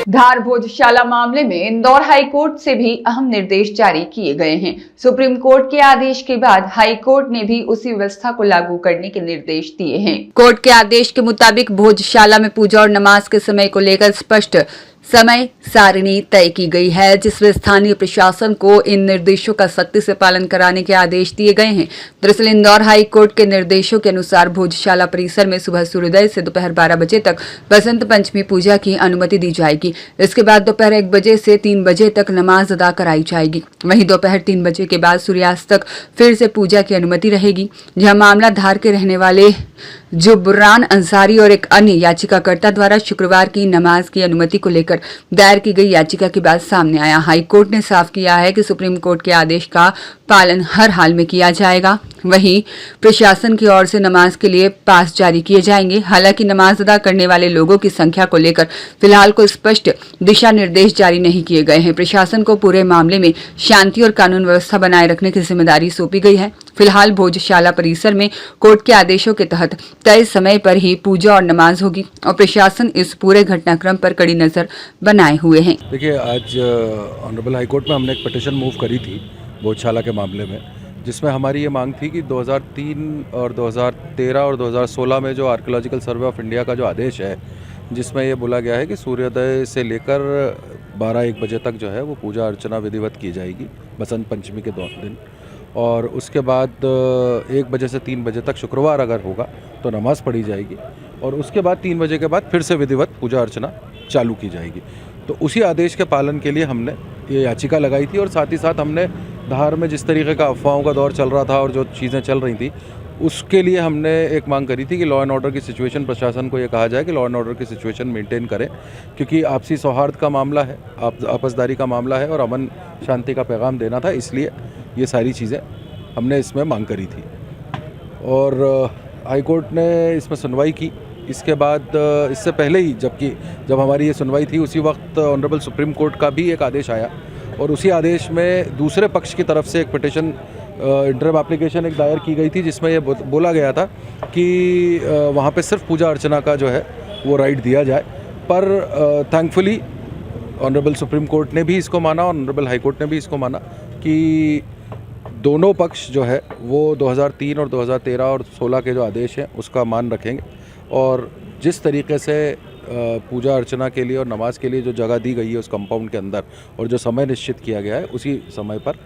धार भोजशाला मामले में Indore high court से भी अहम निर्देश जारी किए गए हैं। सुप्रीम कोर्ट के आदेश के बाद हाई कोर्ट ने भी उसी व्यवस्था को लागू करने के निर्देश दिए हैं। कोर्ट के आदेश के मुताबिक भोजशाला में पूजा और नमाज के समय को लेकर स्पष्ट समय सारिणी तय की गई है, जिसमें स्थानीय प्रशासन को इन निर्देशों का सख्ती से पालन कराने के आदेश दिए गए हैं। दरअसल इंदौर हाई कोर्ट के निर्देशों के अनुसार भोजशाला परिसर में सुबह सूर्योदय से दोपहर 12 बजे तक बसंत पंचमी पूजा की अनुमति दी जाएगी। इसके बाद दोपहर 1 बजे से 3 बजे तक नमाज अदा कराई जाएगी। वहीं दोपहर 3 बजे के बाद सूर्यास्त तक फिर से पूजा की अनुमति रहेगी। यह मामला धार के रहने वाले जुबरान अंसारी और एक अन्य याचिकाकर्ता द्वारा शुक्रवार की नमाज की अनुमति को लेकर दायर की गई याचिका के बाद सामने आया। हाई कोर्ट ने साफ किया है कि सुप्रीम कोर्ट के आदेश का पालन हर हाल में किया जाएगा। वहीं प्रशासन की ओर से नमाज के लिए पास जारी किए जाएंगे। हालांकि नमाज अदा करने वाले लोगों की संख्या को लेकर फिलहाल कोई स्पष्ट दिशा निर्देश जारी नहीं किए गए हैं। प्रशासन को पूरे मामले में शांति और कानून व्यवस्था बनाए रखने की जिम्मेदारी सौंपी गई है। फिलहाल भोजशाला परिसर में कोर्ट के आदेशों के तहत तय समय पर ही पूजा और नमाज होगी और प्रशासन इस पूरे घटनाक्रम पर कड़ी नजर बनाए हुए हैं। देखिए, आज ऑनरेबल हाई कोर्ट में हमने एक पिटीशन मूव करी थी भोजशाला के मामले में, जिसमें हमारी ये मांग थी कि 2003 और 2013 और 2016 में जो आर्कियोलॉजिकल सर्वे ऑफ इंडिया का जो आदेश है, जिसमें ये बोला गया है कि सूर्योदय से लेकर 12-1 बजे तक जो है वो पूजा अर्चना विधिवत की जाएगी बसंत पंचमी के दिन, और उसके बाद 1 बजे से 3 बजे तक शुक्रवार अगर होगा तो नमाज़ पढ़ी जाएगी, और उसके बाद 3 बजे के बाद फिर से विधिवत पूजा अर्चना चालू की जाएगी। तो उसी आदेश के पालन के लिए हमने ये याचिका लगाई थी, और साथ ही साथ हमने धार में जिस तरीके का अफवाहों का दौर चल रहा था और जो चीज़ें चल रही थी, उसके लिए हमने एक मांग करी थी कि लॉ एंड ऑर्डर की सिचुएशन, प्रशासन को ये कहा जाए कि लॉ एंड ऑर्डर की सिचुएशन मेंटेन करें, क्योंकि आपसी सौहार्द का मामला है, आपसदारी का मामला है और अमन शांति का पैगाम देना था, इसलिए ये सारी चीज़ें हमने इसमें मांग करी थी। और हाई कोर्ट ने इसमें सुनवाई की। इसके बाद इससे पहले ही जब हमारी ये सुनवाई थी, उसी वक्त ऑनरेबल सुप्रीम कोर्ट का भी एक आदेश आया, और उसी आदेश में दूसरे पक्ष की तरफ से एक पिटीशन इंटरिम एप्लीकेशन एक दायर की गई थी, जिसमें ये बोला गया था कि वहाँ पे सिर्फ पूजा अर्चना का जो है वो राइट दिया जाए। पर थैंकफुली ऑनरेबल सुप्रीम कोर्ट ने भी इसको माना, ऑनरेबल हाई कोर्ट ने भी इसको माना कि दोनों पक्ष जो है वो 2003 और 2013 और 16 के जो आदेश हैं उसका मान रखेंगे, और जिस तरीके से पूजा अर्चना के लिए और नमाज के लिए जो जगह दी गई है उस कंपाउंड के अंदर और जो समय निश्चित किया गया है, उसी समय पर